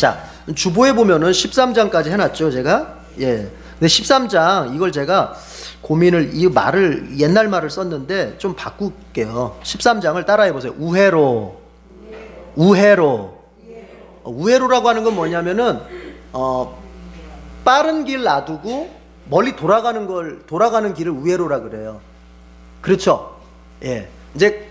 자, 주보에 보면은 13장까지 해놨죠, 제가. 예. 근데 13장 이걸 제가 고민을 이 말을 옛날 말을 썼는데 좀 바꿀게요. 13장을 따라해 보세요. 우회로. 우회로라고 하는 건 뭐냐면은 빠른 길 놔두고 멀리 돌아가는 길을 우회로라 그래요. 그렇죠? 예. 이제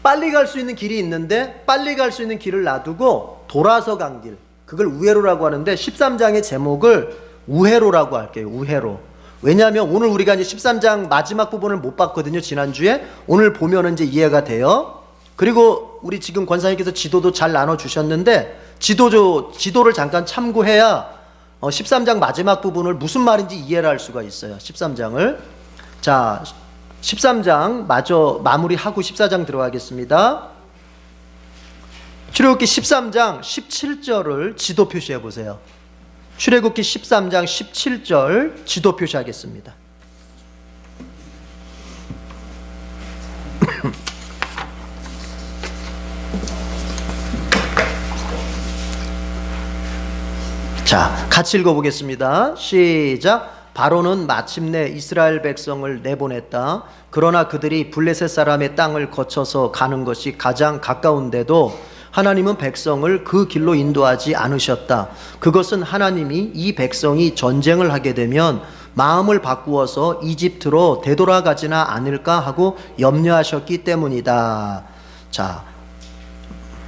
빨리 갈 수 있는 길이 있는데 빨리 갈 수 있는 길을 놔두고 돌아서 간 길. 그걸 우회로라고 하는데 13장의 제목을 우회로라고 할게요. 우회로. 왜냐하면 오늘 우리가 이제 13장 마지막 부분을 못 봤거든요. 지난주에. 오늘 보면은 이제 이해가 돼요. 그리고 우리 지금 권사님께서 지도도 잘 나눠 주셨는데 지도를 잠깐 참고해야 13장 마지막 부분을 무슨 말인지 이해를 할 수가 있어요. 13장을. 자, 13장 마저 마무리하고 14장 들어가겠습니다. 출애굽기 13장 17절을 지도 표시해 보세요. 출애굽기 13장 17절 지도 표시하겠습니다. 자, 같이 읽어보겠습니다. 시작. 바로는 마침내 이스라엘 백성을 내보냈다. 그러나 그들이 블레셋 사람의 땅을 거쳐서 가는 것이 가장 가까운데도 하나님은 백성을 그 길로 인도하지 않으셨다. 그것은 하나님이 이 백성이 전쟁을 하게 되면 마음을 바꾸어서 이집트로 되돌아가지나 않을까 하고 염려하셨기 때문이다. 자,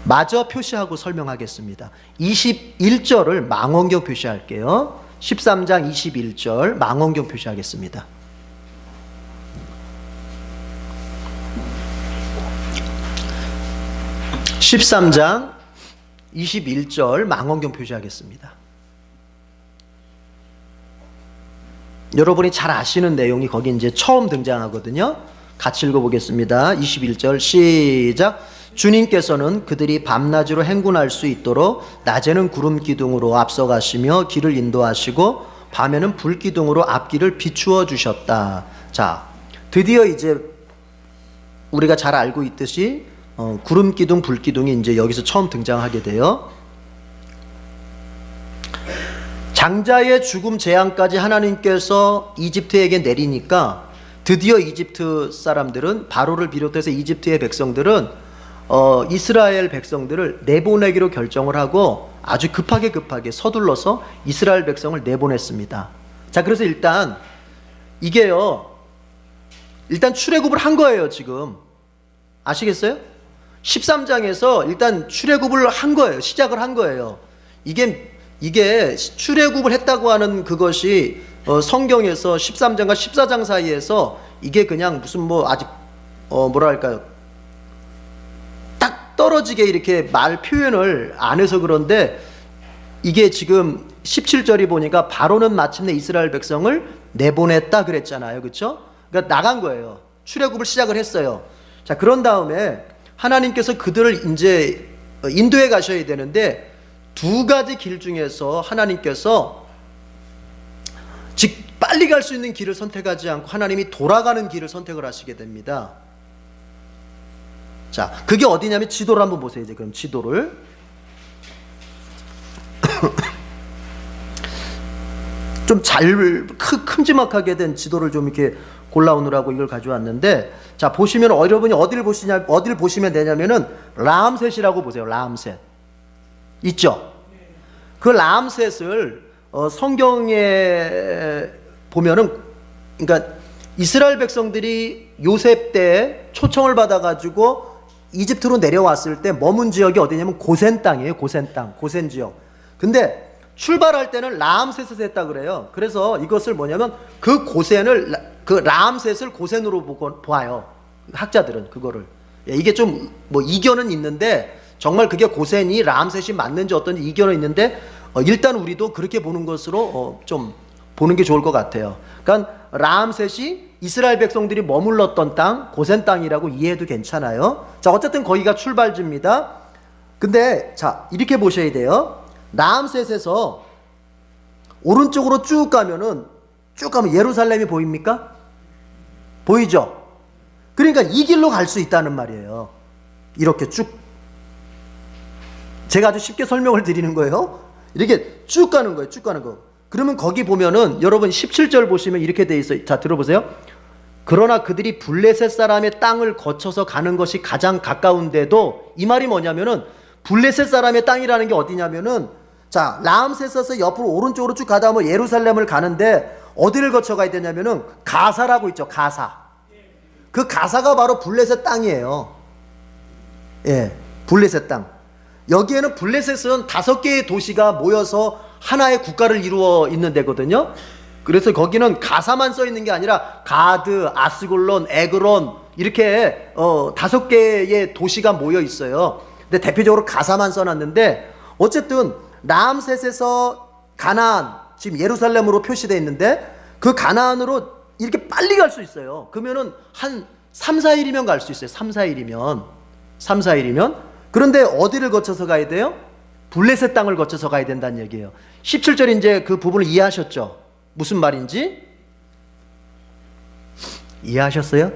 마저 표시하고 설명하겠습니다. 21절을 망원경 표시할게요. 13장 21절 망원경 표시하겠습니다. (13장 21절) 망원경 표시하겠습니다. 여러분이 잘 아시는 내용이 거기 이제 처음 등장하거든요. 같이 읽어보겠습니다. 21절 시작. 주님께서는 그들이 밤낮으로 행군할 수 있도록 낮에는 구름 기둥으로 앞서가시며 길을 인도하시고 밤에는 불 기둥으로 앞길을 비추어 주셨다. 자, 드디어 이제 우리가 잘 알고 있듯이 구름 기둥, 불 기둥이 이제 여기서 처음 등장하게 돼요. 장자의 죽음 재앙까지 하나님께서 이집트에게 내리니까 드디어 이집트 사람들은 바로를 비롯해서 이집트의 백성들은 이스라엘 백성들을 내보내기로 결정을 하고 아주 급하게 서둘러서 이스라엘 백성을 내보냈습니다. 자, 그래서 일단 이게요, 일단 출애굽을 한 거예요. 지금 아시겠어요? 13장에서 일단 출애굽을 한 거예요. 시작을 한 거예요. 이게 출애굽을 했다고 하는 그것이 성경에서 13장과 14장 사이에서 이게 그냥 무슨 뭐 아직 뭐랄까요, 딱 떨어지게 이렇게 말 표현을 안 해서 그런데 이게 지금 17절이 보니까 바로는 마침내 이스라엘 백성을 내보냈다 그랬잖아요. 그렇죠? 그러니까 나간 거예요. 출애굽을 시작을 했어요. 자, 그런 다음에 하나님께서 그들을 이제 인도해 가셔야 되는데 두 가지 길 중에서 하나님께서 즉 빨리 갈 수 있는 길을 선택하지 않고 하나님이 돌아가는 길을 선택을 하시게 됩니다. 자, 그게 어디냐면 지도를 한번 보세요. 이제 그럼 지도를 좀 잘 큼지막하게 된 지도를 좀 이렇게 골라오느라고 이걸 가져왔는데, 자, 보시면 여러분이 어디를 보시면 되냐면은 라암셋이라고 보세요. 라암셋 있죠? 그 라암셋을 성경에 보면은, 그러니까 이스라엘 백성들이 요셉 때 초청을 받아가지고 이집트로 내려왔을 때 머문 지역이 어디냐면 고센 땅이에요. 고센 땅, 고센 지역. 근데 출발할 때는 라암셋에서 했다 그래요. 그래서 이것을 뭐냐면 그 라암셋을 고센으로 보아요. 학자들은 그거를. 이게 좀 뭐 이견은 있는데, 정말 그게 고센이 라암셋이 맞는지 어떤지 이견은 있는데, 일단 우리도 그렇게 보는 것으로 좀 보는 게 좋을 것 같아요. 그러니까 라암셋이 이스라엘 백성들이 머물렀던 땅, 고센 땅이라고 이해해도 괜찮아요. 자, 어쨌든 거기가 출발지입니다. 근데 자, 이렇게 보셔야 돼요. 라암셋에서 오른쪽으로 쭉 가면 예루살렘이 보입니까? 보이죠? 그러니까 이 길로 갈 수 있다는 말이에요. 이렇게 쭉. 제가 아주 쉽게 설명을 드리는 거예요. 이렇게 쭉 가는 거예요. 쭉 가는 거. 그러면 거기 보면은 여러분 17절 보시면 이렇게 돼 있어요. 자, 들어보세요. 그러나 그들이 블레셋 사람의 땅을 거쳐서 가는 것이 가장 가까운데도, 이 말이 뭐냐면은 블레셋 사람의 땅이라는 게 어디냐면은, 자, 라암세스에서 옆으로 오른쪽으로 쭉 가다 보면 예루살렘을 가는데 어디를 거쳐 가야 되냐면은 가사라고 있죠. 가사. 그 가사가 바로 블레셋 땅이에요. 예, 블레셋 땅. 여기에는 블레셋은 5개의 도시가 모여서 하나의 국가를 이루어 있는 데거든요. 그래서 거기는 가사만 써 있는 게 아니라 가드, 아스골론, 에그론 이렇게 5개의 도시가 모여 있어요. 근데 대표적으로 가사만 써놨는데, 어쨌든 라암셋에서 가나안, 지금 예루살렘으로 표시되어 있는데 그 가나안으로 이렇게 빨리 갈 수 있어요. 그러면은 한 3, 4일이면 갈 수 있어요. 3, 4일이면. 그런데 어디를 거쳐서 가야 돼요? 블레셋 땅을 거쳐서 가야 된다는 얘기예요. 17절 이제 그 부분을 이해하셨죠? 무슨 말인지 이해하셨어요?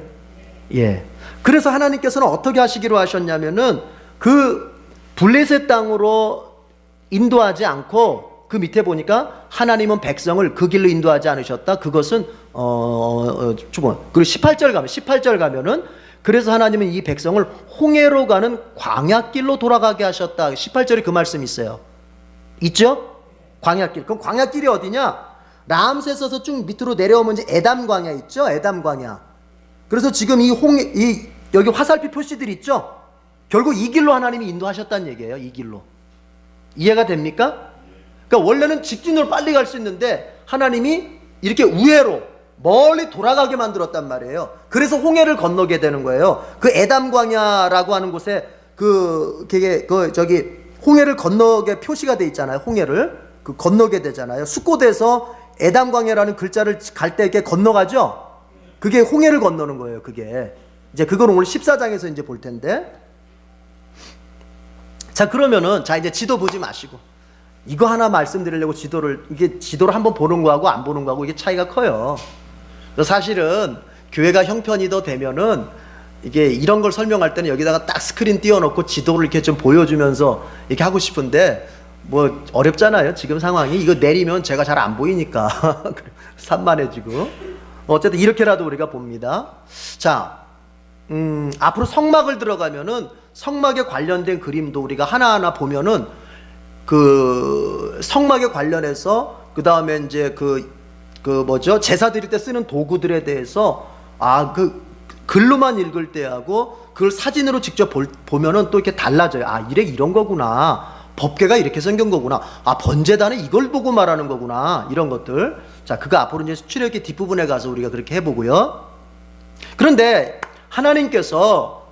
예. 그래서 하나님께서는 어떻게 하시기로 하셨냐면은 그 블레셋 땅으로 인도하지 않고, 그 밑에 보니까 하나님은 백성을 그 길로 인도하지 않으셨다. 그것은 그리고 18절 가면은 그래서 하나님은 이 백성을 홍해로 가는 광야길로 돌아가게 하셨다. 18절에 그 말씀이 있어요. 있죠? 광야길. 그럼 광야길이 어디냐? 라암셋에서 쭉 밑으로 내려오면 이제 에담 광야 있죠? 에담 광야. 그래서 지금 여기 화살표 표시들 있죠? 결국 이 길로 하나님이 인도하셨다는 얘기예요. 이 길로. 이해가 됩니까? 그러니까 원래는 직진으로 빨리 갈 수 있는데 하나님이 이렇게 우회로 멀리 돌아가게 만들었단 말이에요. 그래서 홍해를 건너게 되는 거예요. 그 에담 광야라고 하는 곳에 저기 홍해를 건너게 표시가 돼 있잖아요. 홍해를 건너게 되잖아요. 숙고돼서 에담 광야라는 글자를 갈 때 이렇게 건너가죠. 그게 홍해를 건너는 거예요. 그게 이제 그건 오늘 14장에서 이제 볼 텐데. 자, 그러면은 이제 지도 보지 마시고 이거 하나 말씀드리려고 지도를 한번 보는 거하고 안 보는 거하고 이게 차이가 커요. 사실은 교회가 형편이 더 되면은 이게 이런 걸 설명할 때는 여기다가 딱 스크린 띄워놓고 지도를 이렇게 좀 보여주면서 이렇게 하고 싶은데 뭐 어렵잖아요. 지금 상황이 이거 내리면 제가 잘 안 보이니까 산만해지고. 어쨌든 이렇게라도 우리가 봅니다. 자, 앞으로 성막을 들어가면은 성막에 관련된 그림도 우리가 하나하나 보면은 그 성막에 관련해서 그 다음에 이제 제사 드릴 때 쓰는 도구들에 대해서 글로만 읽을 때하고 그걸 사진으로 직접 보면은 또 이렇게 달라져요. 이런 거구나. 법궤가 이렇게 생긴 거구나. 번제단은 이걸 보고 말하는 거구나. 이런 것들. 자, 그거 앞으로 이제 출애굽기 뒷부분에 가서 우리가 그렇게 해보고요. 그런데 하나님께서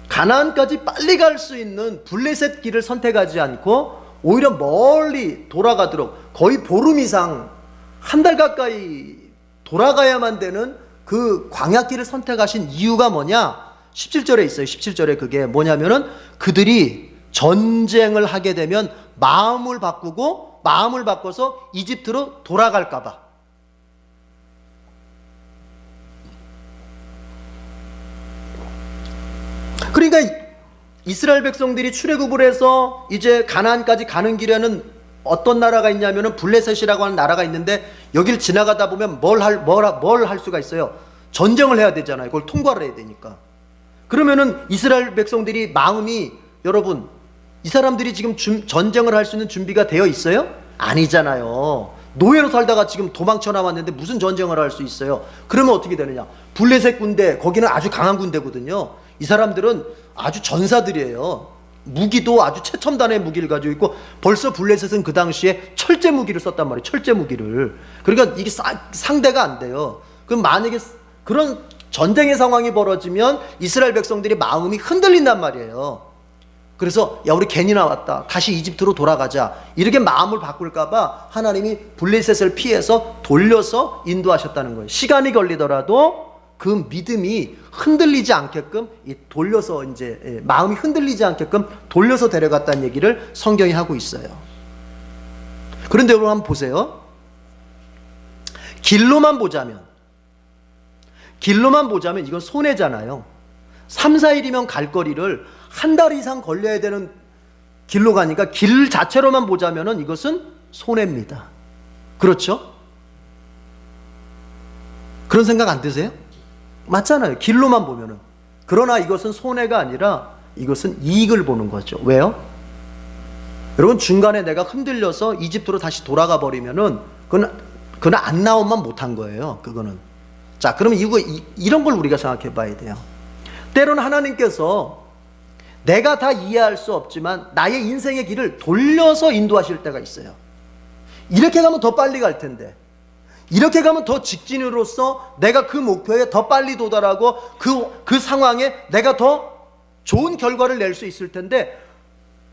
가나안까지 빨리 갈 수 있는 블레셋 길을 선택하지 않고 오히려 멀리 돌아가도록 거의 보름 이상, 한 달 가까이 돌아가야만 되는 그 광야길을 선택하신 이유가 뭐냐? 17절에 있어요. 17절에 그게 뭐냐면은 그들이 전쟁을 하게 되면 마음을 바꿔서 이집트로 돌아갈까 봐. 그러니까 이스라엘 백성들이 출애굽을 해서 이제 가나안까지 가는 길에는 어떤 나라가 있냐면은 블레셋이라고 하는 나라가 있는데 여기를 지나가다 보면 뭘 할 수가 있어요. 전쟁을 해야 되잖아요. 그걸 통과를 해야 되니까. 그러면은 이스라엘 백성들이 마음이, 여러분, 이 사람들이 지금 전쟁을 할 수 있는 준비가 되어 있어요? 아니잖아요. 노예로 살다가 지금 도망쳐 나왔는데 무슨 전쟁을 할 수 있어요? 그러면 어떻게 되느냐? 블레셋 군대, 거기는 아주 강한 군대거든요. 이 사람들은 아주 전사들이에요. 무기도 아주 최첨단의 무기를 가지고 있고, 벌써 블레셋은 그 당시에 철제 무기를 썼단 말이에요. 철제 무기를. 그러니까 이게 상대가 안 돼요. 그럼 만약에 그런 전쟁의 상황이 벌어지면 이스라엘 백성들이 마음이 흔들린단 말이에요. 그래서 우리 괜히 나왔다, 다시 이집트로 돌아가자, 이렇게 마음을 바꿀까봐 하나님이 블레셋을 피해서 돌려서 인도하셨다는 거예요. 시간이 걸리더라도 그 믿음이 흔들리지 않게끔 돌려서 이제 마음이 흔들리지 않게끔 돌려서 데려갔다는 얘기를 성경이 하고 있어요. 그런데 여러분 한번 보세요. 길로만 보자면 이건 손해잖아요. 3, 4일이면 갈 거리를 한 달 이상 걸려야 되는 길로 가니까 길 자체로만 보자면은 이것은 손해입니다. 그렇죠? 그런 생각 안 드세요? 맞잖아요. 길로만 보면은. 그러나 이것은 손해가 아니라 이것은 이익을 보는 거죠. 왜요? 여러분, 중간에 내가 흔들려서 이집트로 다시 돌아가 버리면은 그건 안 나오면 못한 거예요. 그거는. 자, 그러면 이런 걸 우리가 생각해 봐야 돼요. 때로는 하나님께서 내가 다 이해할 수 없지만 나의 인생의 길을 돌려서 인도하실 때가 있어요. 이렇게 가면 더 빨리 갈 텐데, 이렇게 가면 더 직진으로서 내가 그 목표에 더 빨리 도달하고 그 상황에 내가 더 좋은 결과를 낼 수 있을 텐데,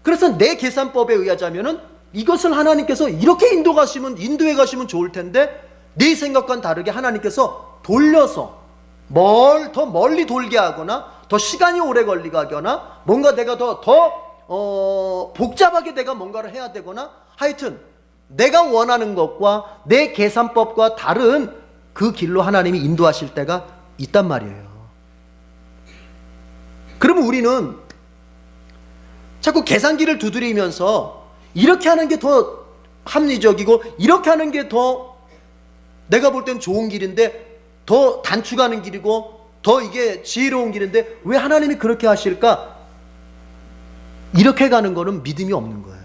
그래서 내 계산법에 의하자면은 이것을 하나님께서 이렇게 인도해 가시면 좋을 텐데, 내 생각과는 다르게 하나님께서 돌려서 더 멀리 돌게 하거나 더 시간이 오래 걸리게 하거나 뭔가 내가 더 복잡하게 내가 뭔가를 해야 되거나, 하여튼 내가 원하는 것과 내 계산법과 다른 그 길로 하나님이 인도하실 때가 있단 말이에요. 그러면 우리는 자꾸 계산기를 두드리면서 이렇게 하는 게 더 합리적이고 이렇게 하는 게 더 내가 볼 땐 좋은 길인데, 더 단축하는 길이고 더 이게 지혜로운 길인데 왜 하나님이 그렇게 하실까? 이렇게 가는 거는 믿음이 없는 거예요.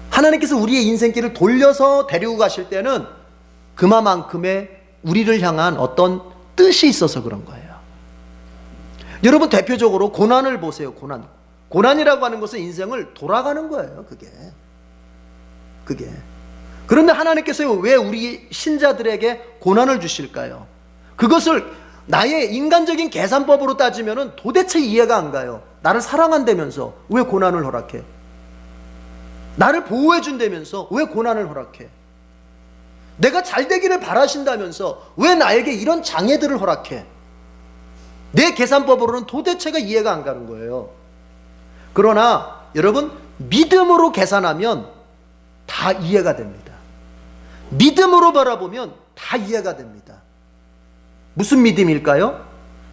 하나님께서 우리의 인생길을 돌려서 데리고 가실 때는 그만큼의 우리를 향한 어떤 뜻이 있어서 그런 거예요. 여러분, 대표적으로 고난을 보세요. 고난이라고 하는 것은 인생을 돌아가는 거예요. 그게. 그런데 하나님께서 왜 우리 신자들에게 고난을 주실까요? 그것을 나의 인간적인 계산법으로 따지면 도대체 이해가 안 가요. 나를 사랑한다면서 왜 고난을 허락해? 나를 보호해 준다면서 왜 고난을 허락해? 내가 잘 되기를 바라신다면서 왜 나에게 이런 장애들을 허락해? 내 계산법으로는 도대체가 이해가 안 가는 거예요. 그러나 여러분, 믿음으로 계산하면 다 이해가 됩니다. 믿음으로 바라보면 다 이해가 됩니다. 무슨 믿음일까요?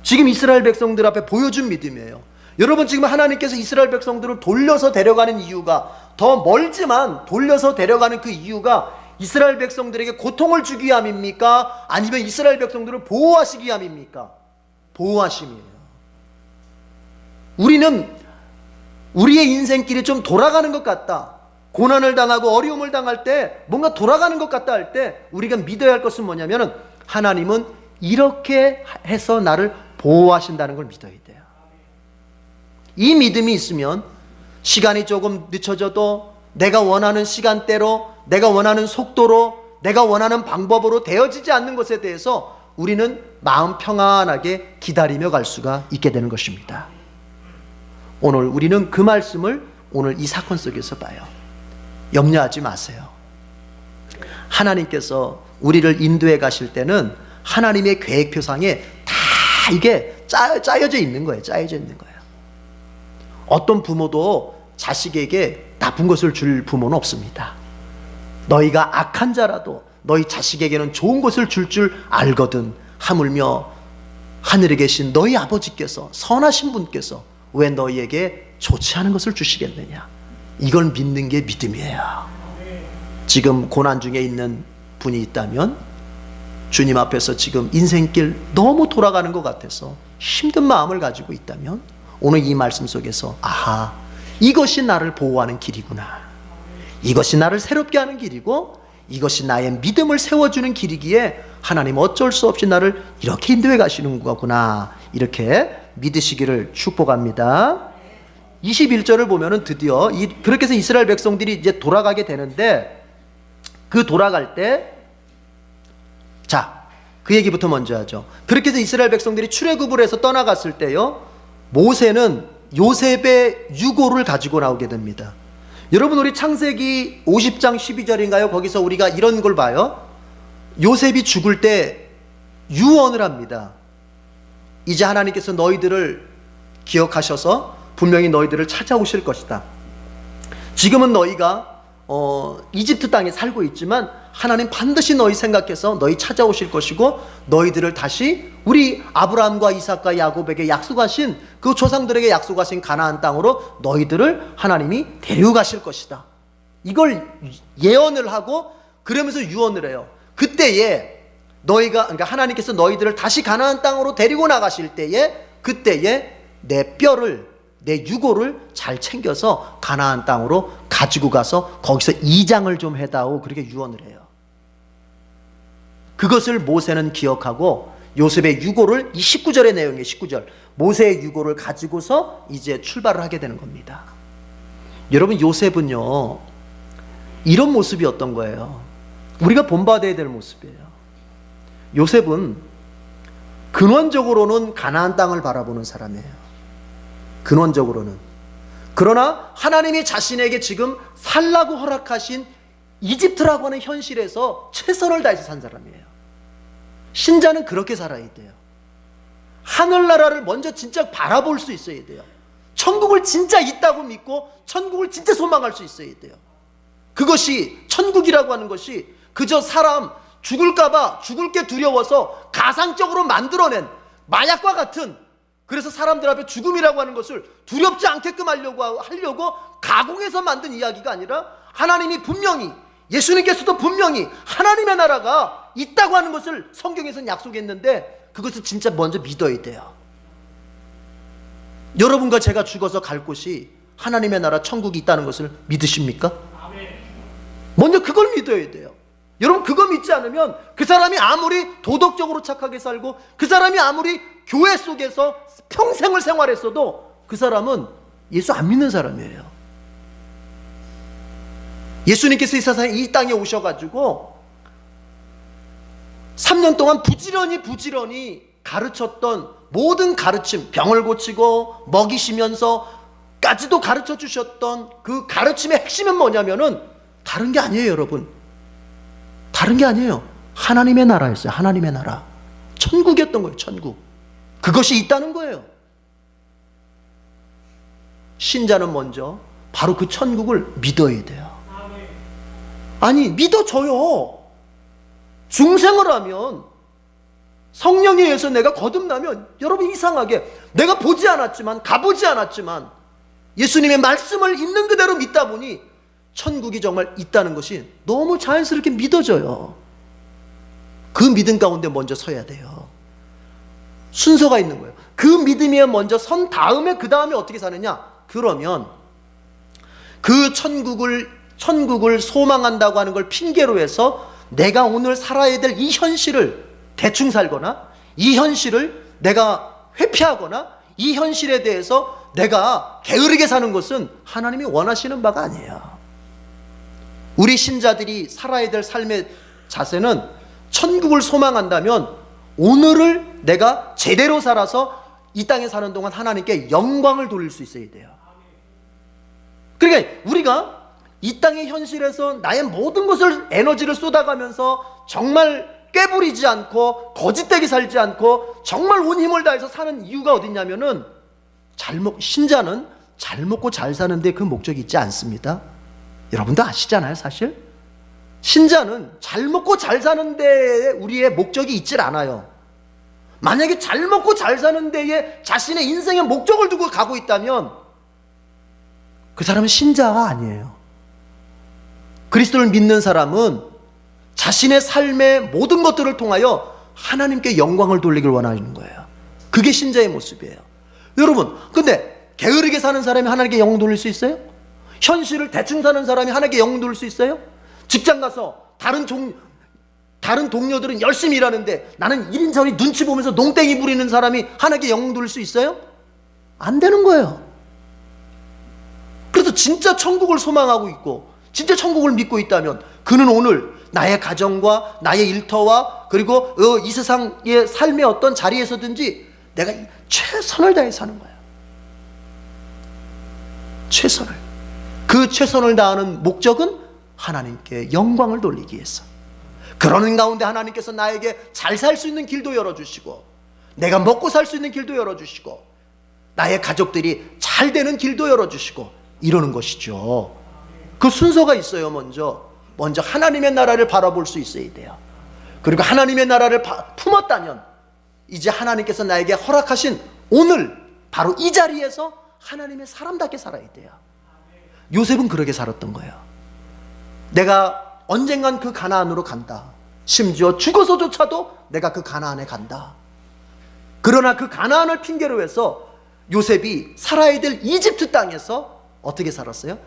지금 이스라엘 백성들 앞에 보여준 믿음이에요. 여러분, 지금 하나님께서 이스라엘 백성들을 돌려서 데려가는 이유가, 더 멀지만 돌려서 데려가는 그 이유가 이스라엘 백성들에게 고통을 주기 위함입니까? 아니면 이스라엘 백성들을 보호하시기 위함입니까? 보호하심이에요. 우리는 우리의 인생길이 좀 돌아가는 것 같다, 고난을 당하고 어려움을 당할 때 뭔가 돌아가는 것 같다 할 때 우리가 믿어야 할 것은 뭐냐면은 하나님은 이렇게 해서 나를 보호하신다는 걸 믿어야 돼요. 이 믿음이 있으면 시간이 조금 늦춰져도 내가 원하는 시간대로, 내가 원하는 속도로, 내가 원하는 방법으로 되어지지 않는 것에 대해서 우리는 마음 평안하게 기다리며 갈 수가 있게 되는 것입니다. 오늘 우리는 그 말씀을 오늘 이 사건 속에서 봐요. 염려하지 마세요. 하나님께서 우리를 인도해 가실 때는 하나님의 계획표상에 다 이게 짜여져 있는 거예요. 짜여져 있는 거예요. 어떤 부모도 자식에게 나쁜 것을 줄 부모는 없습니다. 너희가 악한 자라도 너희 자식에게는 좋은 것을 줄 알거든. 하물며 하늘에 계신 너희 아버지께서, 선하신 분께서 왜 너희에게 좋지 않은 것을 주시겠느냐. 이걸 믿는 게 믿음이에요. 지금 고난 중에 있는 분이 있다면, 주님 앞에서 지금 인생길 너무 돌아가는 것 같아서 힘든 마음을 가지고 있다면, 오늘 이 말씀 속에서 아하, 이것이 나를 보호하는 길이구나, 이것이 나를 새롭게 하는 길이고 이것이 나의 믿음을 세워주는 길이기에 하나님 어쩔 수 없이 나를 이렇게 인도해 가시는 거구나, 이렇게 믿으시기를 축복합니다. 21절을 보면은 드디어 그렇게 해서 이스라엘 백성들이 이제 돌아가게 되는데, 그 돌아갈 때, 자, 그 얘기부터 먼저 하죠. 그렇게 해서 이스라엘 백성들이 출애굽을 해서 떠나갔을 때요, 모세는 요셉의 유고를 가지고 나오게 됩니다. 여러분, 우리 창세기 50장 12절인가요? 거기서 우리가 이런 걸 봐요. 요셉이 죽을 때 유언을 합니다. 이제 하나님께서 너희들을 기억하셔서 분명히 너희들을 찾아오실 것이다. 지금은 너희가 이집트 땅에 살고 있지만 하나님 반드시 너희 생각해서 너희 찾아오실 것이고 너희들을 다시 우리 아브라함과 이삭과 야곱에게 약속하신 그 조상들에게 약속하신 가나안 땅으로 너희들을 하나님이 데려가실 것이다. 이걸 예언을 하고 그러면서 유언을 해요. 그때에 그러니까 하나님께서 너희들을 다시 가나안 땅으로 데리고 나가실 때에 그때에 내 뼈를 내 유고를 잘 챙겨서 가나안 땅으로 가지고 가서 거기서 이장을 좀 해다오 그렇게 유언을 해요. 그것을 모세는 기억하고 요셉의 유고를 이 19절의 내용이에요. 19절 모세의 유고를 가지고서 이제 출발을 하게 되는 겁니다. 여러분 요셉은요 이런 모습이었던 거예요. 우리가 본받아야 될 모습이에요. 요셉은 근원적으로는 가나안 땅을 바라보는 사람이에요. 근원적으로는. 그러나 하나님이 자신에게 지금 살라고 허락하신 이집트라고 하는 현실에서 최선을 다해서 산 사람이에요. 신자는 그렇게 살아야 돼요. 하늘나라를 먼저 진짜 바라볼 수 있어야 돼요. 천국을 진짜 있다고 믿고 천국을 진짜 소망할 수 있어야 돼요. 그것이 천국이라고 하는 것이 그저 사람 죽을까봐 죽을 게 두려워서 가상적으로 만들어낸 마약과 같은, 그래서 사람들 앞에 죽음이라고 하는 것을 두렵지 않게끔 하려고 가공해서 만든 이야기가 아니라 하나님이 분명히, 예수님께서도 분명히 하나님의 나라가 있다고 하는 것을 성경에서는 약속했는데 그것을 진짜 먼저 믿어야 돼요. 여러분과 제가 죽어서 갈 곳이 하나님의 나라 천국이 있다는 것을 믿으십니까? 먼저 그걸 믿어야 돼요. 여러분 그거 믿지 않으면 그 사람이 아무리 도덕적으로 착하게 살고 그 사람이 아무리 교회 속에서 평생을 생활했어도 그 사람은 예수 안 믿는 사람이에요. 예수님께서 이 땅에 오셔가지고 3년 동안 부지런히 가르쳤던 모든 가르침, 병을 고치고 먹이시면서까지도 가르쳐 주셨던 그 가르침의 핵심은 뭐냐면은 다른 게 아니에요, 여러분. 다른 게 아니에요. 하나님의 나라였어요. 하나님의 나라. 천국이었던 거예요. 천국. 그것이 있다는 거예요. 신자는 먼저 바로 그 천국을 믿어야 돼요. 아니 믿어줘요. 중생을 하면, 성령에 의해서 내가 거듭나면, 여러분 이상하게 내가 보지 않았지만, 가보지 않았지만 예수님의 말씀을 있는 그대로 믿다 보니 천국이 정말 있다는 것이 너무 자연스럽게 믿어져요. 그 믿음 가운데 먼저 서야 돼요. 순서가 있는 거예요. 그 믿음에 먼저 선 다음에 그 다음에 어떻게 사느냐? 그러면 그 천국을 소망한다고 하는 걸 핑계로 해서 내가 오늘 살아야 될 이 현실을 대충 살거나, 이 현실을 내가 회피하거나, 이 현실에 대해서 내가 게으르게 사는 것은 하나님이 원하시는 바가 아니에요. 우리 신자들이 살아야 될 삶의 자세는 천국을 소망한다면 오늘을 내가 제대로 살아서 이 땅에 사는 동안 하나님께 영광을 돌릴 수 있어야 돼요. 그러니까 우리가 이 땅의 현실에서 나의 모든 것을, 에너지를 쏟아가면서 정말 꾀부리지 않고 거짓되게 살지 않고 정말 온 힘을 다해서 사는 이유가 어딨냐면은 신자는 잘 먹고 잘 사는데 그 목적이 있지 않습니다. 여러분도 아시잖아요. 사실 신자는 잘 먹고 잘 사는 데에 우리의 목적이 있질 않아요. 만약에 잘 먹고 잘 사는 데에 자신의 인생의 목적을 두고 가고 있다면 그 사람은 신자가 아니에요. 그리스도를 믿는 사람은 자신의 삶의 모든 것들을 통하여 하나님께 영광을 돌리길 원하는 거예요. 그게 신자의 모습이에요. 여러분, 근데 게으르게 사는 사람이 하나님께 영광 돌릴 수 있어요? 현실을 대충 사는 사람이 하나님께 영광 돌릴 수 있어요? 직장 가서 다른 동료들은 열심히 일하는데 나는 1인 저리 눈치 보면서 농땡이 부리는 사람이 하나님께 영광 돌릴 수 있어요? 안 되는 거예요. 그래서 진짜 천국을 소망하고 있고 진짜 천국을 믿고 있다면 그는 오늘 나의 가정과 나의 일터와 그리고 이 세상의 삶의 어떤 자리에서든지 내가 최선을 다해 사는 거예요. 최선을. 그 최선을 다하는 목적은 하나님께 영광을 돌리기 위해서. 그러는 가운데 하나님께서 나에게 잘 살 수 있는 길도 열어주시고 내가 먹고 살 수 있는 길도 열어주시고 나의 가족들이 잘 되는 길도 열어주시고 이러는 것이죠. 그 순서가 있어요. 먼저 먼저 하나님의 나라를 바라볼 수 있어야 돼요. 그리고 하나님의 나라를 품었다면 이제 하나님께서 나에게 허락하신 오늘 바로 이 자리에서 하나님의 사람답게 살아야 돼요. 요셉은 그렇게 살았던 거예요. 내가 언젠간 그 가나안으로 간다. 심지어 죽어서조차도 내가 그 가나안에 간다. 그러나 그 가나안을 핑계로 해서 요셉이 살아야 될 이집트 땅에서 어떻게 살았어요?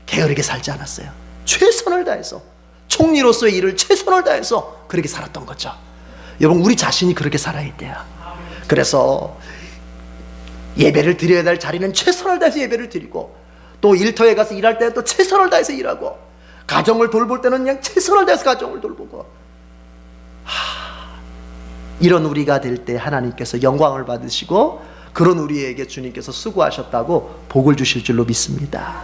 게으르게 살지 않았어요. 최선을 다해서, 총리로서의 일을 최선을 다해서 그렇게 살았던 거죠. 여러분, 우리 자신이 그렇게 살아야 돼요. 그래서 예배를 드려야 될 자리는 최선을 다해서 예배를 드리고, 또 일터에 가서 일할 때는 또 최선을 다해서 일하고, 가정을 돌볼 때는 그냥 최선을 다해서 가정을 돌보고, 이런 우리가 될 때 하나님께서 영광을 받으시고 그런 우리에게 주님께서 수고하셨다고 복을 주실 줄로 믿습니다.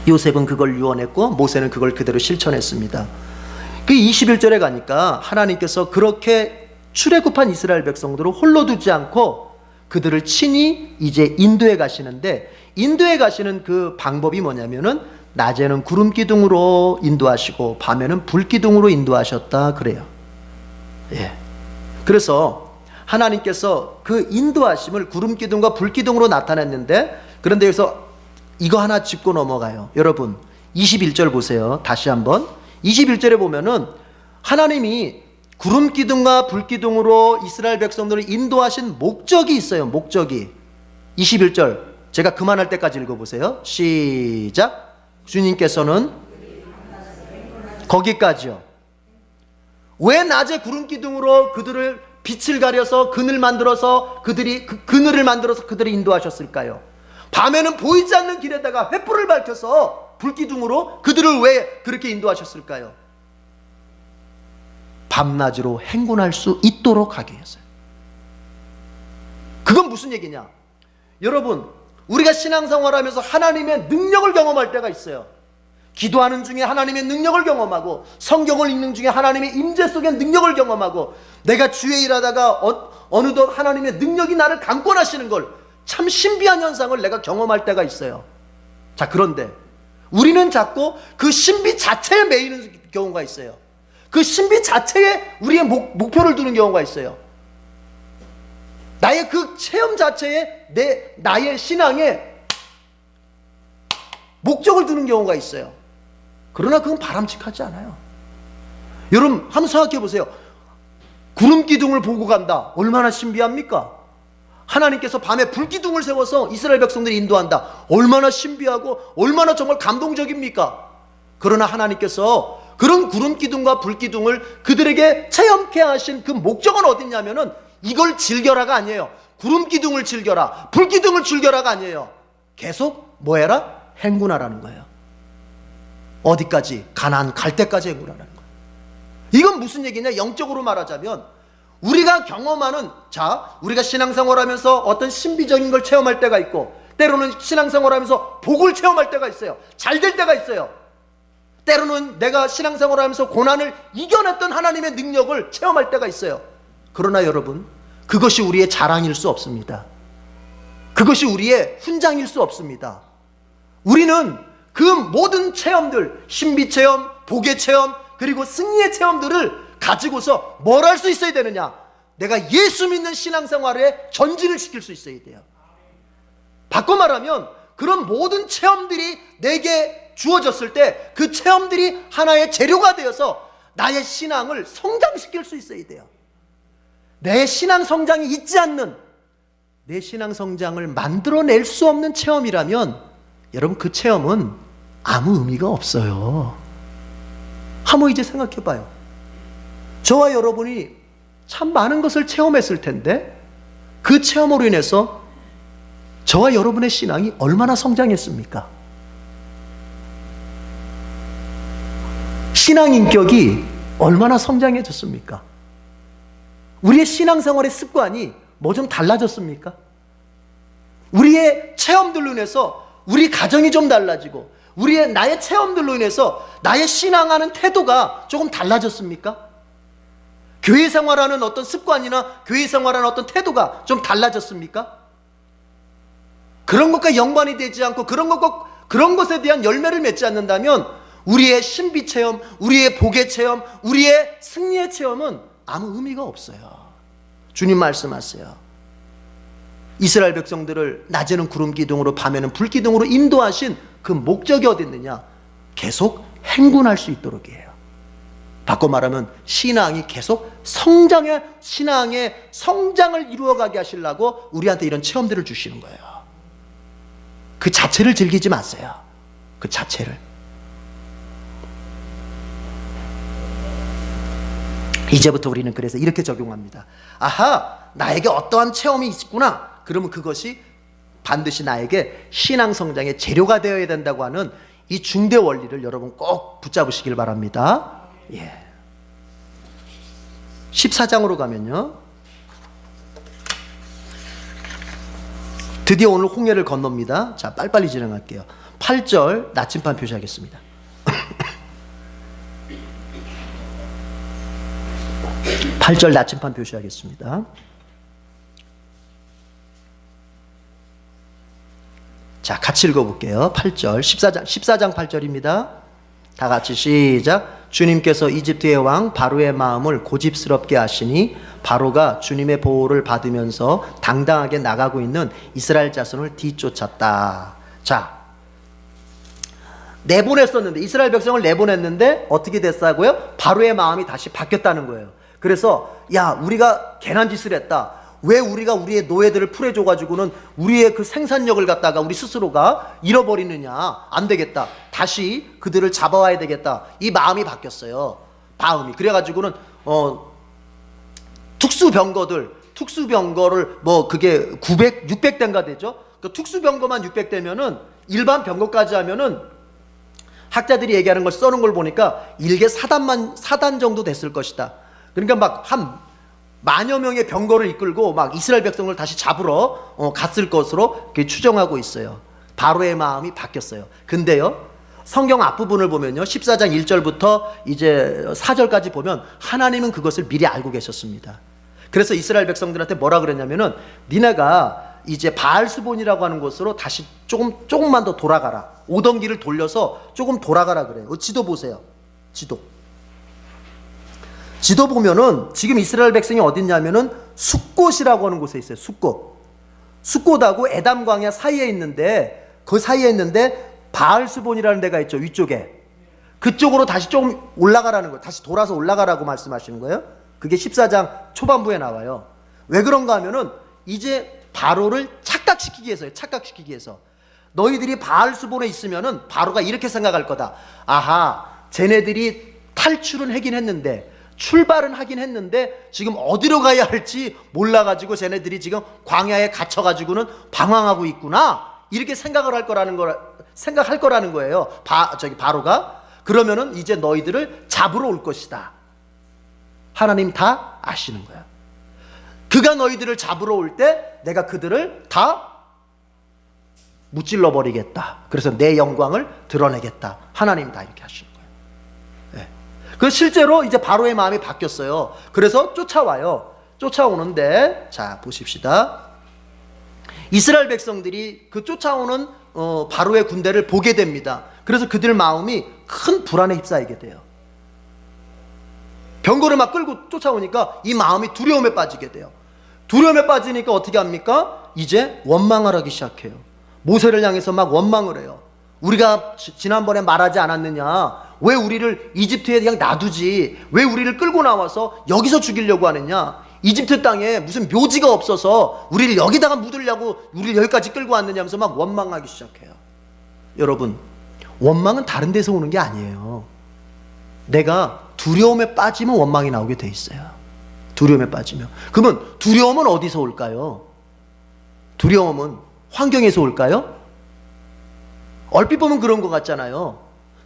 요셉은 그걸 유언했고 모세는 그걸 그대로 실천했습니다. 그 21절에 가니까 하나님께서 그렇게 출애굽한 이스라엘 백성들을 홀로 두지 않고 그들을 친히 이제 인도에 가시는데, 인도에 가시는 그 방법이 뭐냐면은 낮에는 구름 기둥으로 인도하시고 밤에는 불 기둥으로 인도하셨다 그래요. 예. 그래서 하나님께서 그 인도하심을 구름 기둥과 불 기둥으로 나타냈는데, 그런데 여기서 이거 하나 짚고 넘어가요. 여러분 21절 보세요. 다시 한번 21절에 보면은 하나님이 구름 기둥과 불 기둥으로 이스라엘 백성들을 인도하신 목적이 있어요. 목적이. 21절 제가 그만할 때까지 읽어보세요. 시작. 주님께서는 거기까지요. 왜 낮에 구름 기둥으로 그들을 빛을 가려서 그늘 만들어서 그들이 그늘을 만들어서 그들을 인도하셨을까요? 밤에는 보이지 않는 길에다가 횃불을 밝혀서 불기둥으로 그들을 왜 그렇게 인도하셨을까요? 밤낮으로 행군할 수 있도록 하기 위해서요. 그건 무슨 얘기냐? 여러분, 우리가 신앙생활하면서 하나님의 능력을 경험할 때가 있어요. 기도하는 중에 하나님의 능력을 경험하고, 성경을 읽는 중에 하나님의 임재 속의 능력을 경험하고, 내가 주의 일하다가 어느덧 하나님의 능력이 나를 강권하시는 걸, 참 신비한 현상을 내가 경험할 때가 있어요. 자, 그런데 우리는 자꾸 그 신비 자체에 매이는 경우가 있어요. 그 신비 자체에 우리의 목표를 두는 경우가 있어요. 나의 그 체험 자체에 나의 신앙에 목적을 두는 경우가 있어요. 그러나 그건 바람직하지 않아요. 여러분 한번 생각해 보세요. 구름 기둥을 보고 간다. 얼마나 신비합니까? 하나님께서 밤에 불기둥을 세워서 이스라엘 백성들이 인도한다. 얼마나 신비하고 얼마나 정말 감동적입니까? 그러나 하나님께서 그런 구름 기둥과 불 기둥을 그들에게 체험케 하신 그 목적은 어딨냐면은 이걸 즐겨라가 아니에요. 구름 기둥을 즐겨라, 불 기둥을 즐겨라가 아니에요. 계속 뭐 해라? 행군하라는 거예요. 어디까지? 가나안 갈 때까지 행군하라는 거예요. 이건 무슨 얘기냐? 영적으로 말하자면 우리가 경험하는, 자, 우리가 신앙생활하면서 어떤 신비적인 걸 체험할 때가 있고, 때로는 신앙생활하면서 복을 체험할 때가 있어요. 잘 될 때가 있어요. 때로는 내가 신앙생활하면서 고난을 이겨냈던 하나님의 능력을 체험할 때가 있어요. 그러나 여러분, 그것이 우리의 자랑일 수 없습니다. 그것이 우리의 훈장일 수 없습니다. 우리는 그 모든 체험들, 신비 체험, 복의 체험, 그리고 승리의 체험들을 가지고서 뭘 할 수 있어야 되느냐? 내가 예수 믿는 신앙생활에 전진을 시킬 수 있어야 돼요. 바꿔 말하면 그런 모든 체험들이 내게 주어졌을 때 그 체험들이 하나의 재료가 되어서 나의 신앙을 성장시킬 수 있어야 돼요. 내 신앙 성장이 있지 않는, 내 신앙 성장을 만들어낼 수 없는 체험이라면 여러분 그 체험은 아무 의미가 없어요. 한번 이제 생각해 봐요. 저와 여러분이 참 많은 것을 체험했을 텐데 그 체험으로 인해서 저와 여러분의 신앙이 얼마나 성장했습니까? 신앙 인격이 얼마나 성장해졌습니까? 우리의 신앙생활의 습관이 뭐 좀 달라졌습니까? 우리의 체험들로 인해서 우리 가정이 좀 달라지고, 나의 체험들로 인해서 나의 신앙하는 태도가 조금 달라졌습니까? 교회 생활하는 어떤 습관이나 교회 생활하는 어떤 태도가 좀 달라졌습니까? 그런 것과 연관이 되지 않고 그런 것에 대한 열매를 맺지 않는다면 우리의 신비 체험, 우리의 복의 체험, 우리의 승리의 체험은 아무 의미가 없어요. 주님 말씀하세요. 이스라엘 백성들을 낮에는 구름 기둥으로 밤에는 불 기둥으로 인도하신 그 목적이 어디 있느냐? 계속 행군할 수 있도록이에요. 바꿔 말하면 신앙이 계속 신앙의 성장을 이루어가게 하시려고 우리한테 이런 체험들을 주시는 거예요. 그 자체를 즐기지 마세요. 그 자체를. 이제부터 우리는 그래서 이렇게 적용합니다. 아하, 나에게 어떠한 체험이 있구나. 그러면 그것이 반드시 나에게 신앙 성장의 재료가 되어야 된다고 하는 이 중대 원리를 여러분 꼭 붙잡으시길 바랍니다. 예. 14장으로 가면요. 드디어 오늘 홍해를 건넙니다. 자, 빨리빨리 진행할게요. 8절 나침반 표시하겠습니다. 8절 나침반 표시하겠습니다. 자, 같이 읽어볼게요. 8절, 14장 8절입니다. 다 같이 시작. 주님께서 이집트의 왕 바로의 마음을 고집스럽게 하시니 바로가 주님의 보호를 받으면서 당당하게 나가고 있는 이스라엘 자손을 뒤쫓았다. 자, 내보냈었는데, 이스라엘 백성을 내보냈는데 어떻게 됐다고요? 바로의 마음이 다시 바뀌었다는 거예요. 그래서 야, 우리가 괜한 짓을 했다. 왜 우리가 우리의 노예들을 풀어줘가지고는 우리의 그 생산력을 갖다가 우리 스스로가 잃어버리느냐. 안 되겠다. 다시 그들을 잡아와야 되겠다. 이 마음이 바뀌었어요. 마음이. 그래가지고는 특수병거를 뭐 그게 600대인가 되죠. 그 특수병거만 600대면은 일반 병거까지 하면은 학자들이 얘기하는 걸 써놓은 걸 보니까 일개 사단 정도 됐을 것이다. 그러니까 막 한 만여 명의 병거를 이끌고 막 이스라엘 백성을 다시 잡으러 갔을 것으로 추정하고 있어요. 바로의 마음이 바뀌었어요. 근데요, 성경 앞부분을 보면요, 14장 1절부터 이제 4절까지 보면 하나님은 그것을 미리 알고 계셨습니다. 그래서 이스라엘 백성들한테 뭐라 그랬냐면은 니네가 이제 바알스본이라고 하는 곳으로 다시 조금만 더 돌아가라. 오던 길을 돌려서 조금 돌아가라 그래요. 지도 보세요. 지도 보면은 지금 이스라엘 백성이 어딨냐면은 숫곳이라고 하는 곳에 있어요. 숫곳하고 에담 광야 사이에 있는데, 그 사이에 있는데 바알스본이라는 데가 있죠. 위쪽에. 그쪽으로 다시 조금 올라가라는 거예요. 다시 돌아서 올라가라고 말씀하시는 거예요. 그게 14장 초반부에 나와요. 왜 그런가 하면은 이제 바로를 착각시키기 위해서요. 착각시키기 위해서. 너희들이 바알스본에 있으면은 바로가 이렇게 생각할 거다. 아하, 쟤네들이 탈출은 하긴 했는데, 출발은 하긴 했는데 지금 어디로 가야 할지 몰라가지고 쟤네들이 지금 광야에 갇혀가지고는 방황하고 있구나. 이렇게 생각할 거라는 거예요. 바로가. 그러면은 이제 너희들을 잡으러 올 것이다. 하나님 다 아시는 거야. 그가 너희들을 잡으러 올 때 내가 그들을 다 무찔러 버리겠다. 그래서 내 영광을 드러내겠다. 하나님 다 이렇게 하시는 거예요. 그 실제로 이제 바로의 마음이 바뀌었어요. 그래서 쫓아와요. 쫓아오는데, 자, 보십시다. 이스라엘 백성들이 그 쫓아오는 바로의 군대를 보게 됩니다. 그래서 그들 마음이 큰 불안에 휩싸이게 돼요. 병거를 막 끌고 쫓아오니까 이 마음이 두려움에 빠지게 돼요. 두려움에 빠지니까 어떻게 합니까? 이제 원망을 하기 시작해요. 모세를 향해서 막 원망을 해요. 우리가 지난번에 말하지 않았느냐? 왜 우리를 이집트에 그냥 놔두지? 왜 우리를 끌고 나와서 여기서 죽이려고 하느냐? 이집트 땅에 무슨 묘지가 없어서 우리를 여기다가 묻으려고 우리를 여기까지 끌고 왔느냐 하면서 막 원망하기 시작해요. 여러분, 원망은 다른 데서 오는 게 아니에요. 내가 두려움에 빠지면 원망이 나오게 돼 있어요. 두려움에 빠지면. 그러면 두려움은 어디서 올까요? 두려움은 환경에서 올까요? 얼핏 보면 그런 것 같잖아요.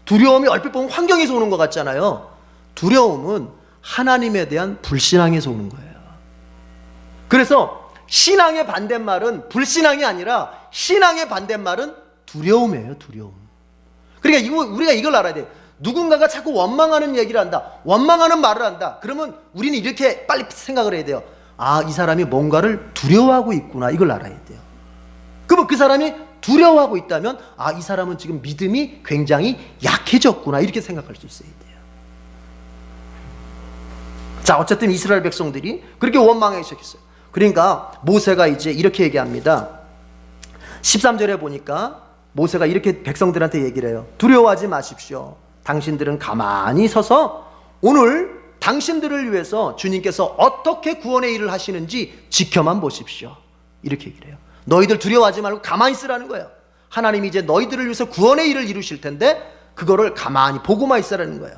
두려움이 얼핏 보면 환경에서 오는 것 같잖아요. 두려움은 하나님에 대한 불신앙에서 오는 거예요. 그래서 신앙의 반대말은 불신앙이 아니라 신앙의 반대말은 두려움이에요. 두려움. 그러니까 우리가 이걸 알아야 돼요. 누군가가 자꾸 원망하는 얘기를 한다. 원망하는 말을 한다. 그러면 우리는 이렇게 빨리 생각을 해야 돼요. 아, 이 사람이 뭔가를 두려워하고 있구나. 이걸 알아야 돼요. 그러면 그 사람이 두려워하고 있다면 이 사람은 지금 믿음이 굉장히 약해졌구나 이렇게 생각할 수 있어야 돼요. 자, 어쨌든 이스라엘 백성들이 그렇게 원망하기 시작했어요. 그러니까 모세가 이제 이렇게 얘기합니다. 13절에 보니까 모세가 이렇게 백성들한테 얘기를 해요. 두려워하지 마십시오. 당신들은 가만히 서서 오늘 당신들을 위해서 주님께서 어떻게 구원의 일을 하시는지 지켜만 보십시오. 이렇게 얘기를 해요. 너희들 두려워하지 말고 가만히 있으라는 거예요. 하나님이 이제 너희들을 위해서 구원의 일을 이루실 텐데 그거를 가만히 보고만 있으라는 거예요.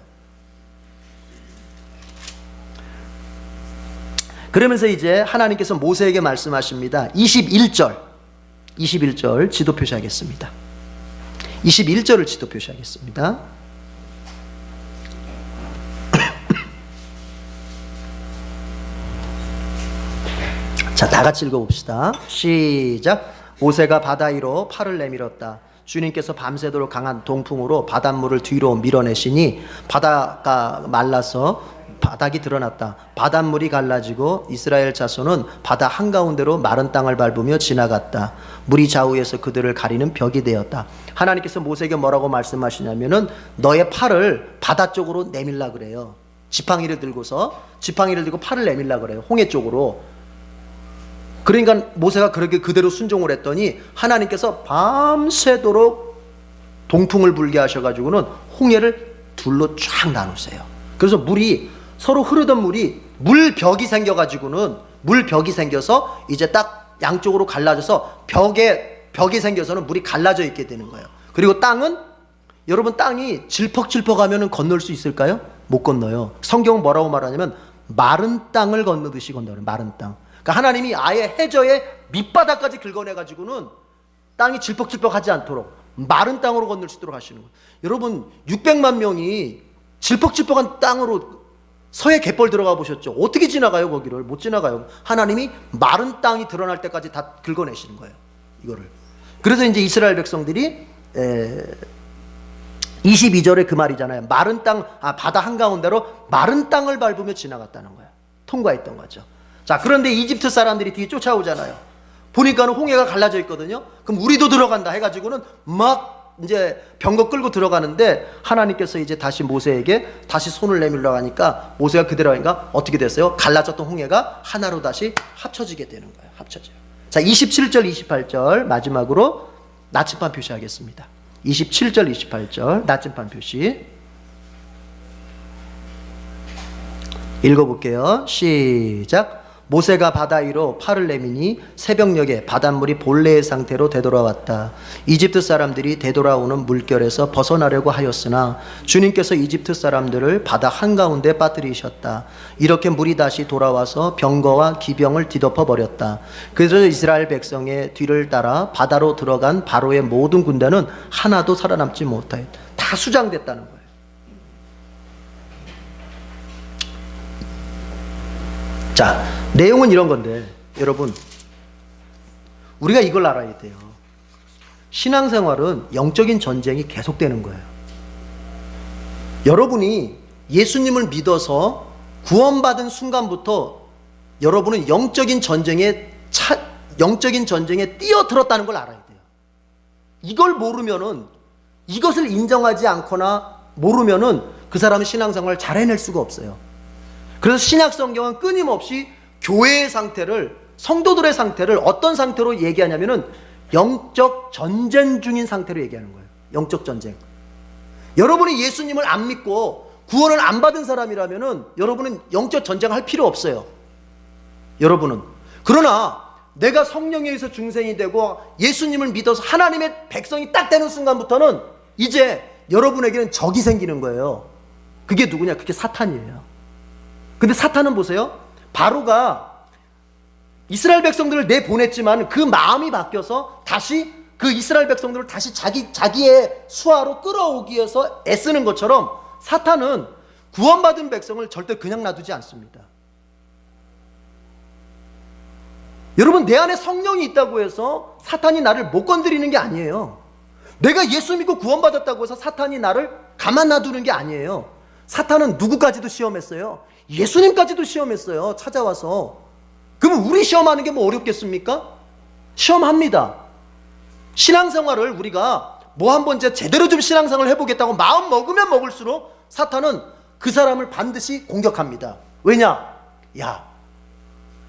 그러면서 이제 하나님께서 모세에게 말씀하십니다. 21절 지도 표시하겠습니다. 21절을 지도 표시하겠습니다. 자, 다 같이 읽어봅시다. 시작. 모세가 바다 위로 팔을 내밀었다. 주님께서 밤새도록 강한 동풍으로 바닷물을 뒤로 밀어내시니 바다가 말라서 바닥이 드러났다. 바닷물이 갈라지고 이스라엘 자손은 바다 한가운데로 마른 땅을 밟으며 지나갔다. 물이 좌우에서 그들을 가리는 벽이 되었다. 하나님께서 모세에게 뭐라고 말씀하시냐면은 너의 팔을 바다 쪽으로 내밀라 그래요. 지팡이를 들고 팔을 내밀라 그래요. 홍해 쪽으로. 그러니까 모세가 그렇게 그대로 순종을 했더니 하나님께서 밤새도록 동풍을 불게 하셔가지고는 홍해를 둘로 쫙 나누세요. 그래서 물이 서로 흐르던 물이 물벽이 생겨서 이제 딱 양쪽으로 갈라져서 벽이 생겨서는 물이 갈라져 있게 되는 거예요. 그리고 땅은 여러분 땅이 질퍽질퍽하면 건널 수 있을까요? 못 건너요. 성경은 뭐라고 말하냐면 마른 땅을 건너듯이 건너요. 마른 땅. 그러니까 하나님이 아예 해저의 밑바닥까지 긁어내가지고는 땅이 질퍽질퍽하지 않도록 마른 땅으로 건널 수 있도록 하시는 거예요. 여러분 600만 명이 질퍽질퍽한 땅으로 서해 갯벌 들어가 보셨죠? 어떻게 지나가요? 거기를 못 지나가요. 하나님이 마른 땅이 드러날 때까지 다 긁어내시는 거예요. 이거를. 그래서 이제 이스라엘 백성들이 22절에 그 말이잖아요. 마른 땅, 바다 한가운데로 마른 땅을 밟으며 지나갔다는 거예요. 통과했던 거죠. 자, 그런데 이집트 사람들이 뒤에 쫓아오잖아요. 보니까는 홍해가 갈라져 있거든요. 그럼 우리도 들어간다 해가지고는 막 이제 병거 끌고 들어가는데 하나님께서 이제 다시 모세에게 다시 손을 내밀러 가니까 모세가 그대로 하니까 어떻게 됐어요? 갈라졌던 홍해가 하나로 다시 합쳐지게 되는 거예요. 합쳐져요. 자, 27절, 28절 마지막으로 나침반 표시하겠습니다. 27절, 28절 나침반 표시 읽어볼게요. 시작. 모세가 바다 위로 팔을 내미니 새벽녘에 바닷물이 본래의 상태로 되돌아왔다. 이집트 사람들이 되돌아오는 물결에서 벗어나려고 하였으나 주님께서 이집트 사람들을 바다 한가운데 빠뜨리셨다. 이렇게 물이 다시 돌아와서 병거와 기병을 뒤덮어 버렸다. 그래서 이스라엘 백성의 뒤를 따라 바다로 들어간 바로의 모든 군대는 하나도 살아남지 못하였다. 다 수장됐다는 거예요. 자, 내용은 이런 건데 여러분 우리가 이걸 알아야 돼요. 신앙생활은 영적인 전쟁이 계속되는 거예요. 여러분이 예수님을 믿어서 구원받은 순간부터 여러분은 영적인 전쟁에 뛰어들었다는 걸 알아야 돼요. 이걸 모르면은, 이것을 인정하지 않거나 모르면은 그 사람은 신앙생활을 잘 해낼 수가 없어요. 그래서 신약 성경은 끊임없이 교회의 상태를, 성도들의 상태를 어떤 상태로 얘기하냐면은 영적 전쟁 중인 상태로 얘기하는 거예요. 영적 전쟁. 여러분이 예수님을 안 믿고 구원을 안 받은 사람이라면은 여러분은 영적 전쟁 할 필요 없어요. 여러분은. 그러나 내가 성령에 의해서 중생이 되고 예수님을 믿어서 하나님의 백성이 딱 되는 순간부터는 이제 여러분에게는 적이 생기는 거예요. 그게 누구냐? 그게 사탄이에요. 근데 사탄은 보세요. 바로가 이스라엘 백성들을 내보냈지만 그 마음이 바뀌어서 다시 그 이스라엘 백성들을 다시 자기의 수하로 끌어오기 위해서 애쓰는 것처럼 사탄은 구원받은 백성을 절대 그냥 놔두지 않습니다. 여러분, 내 안에 성령이 있다고 해서 사탄이 나를 못 건드리는 게 아니에요. 내가 예수 믿고 구원받았다고 해서 사탄이 나를 가만 놔두는 게 아니에요. 사탄은 누구까지도 시험했어요. 예수님까지도 시험했어요. 찾아와서. 그러면 우리 시험하는 게 뭐 어렵겠습니까? 시험합니다. 신앙생활을 우리가 뭐 한번 이제 제대로 좀 신앙생활을 해보겠다고 마음 먹으면 먹을수록 사탄은 그 사람을 반드시 공격합니다. 왜냐? 야,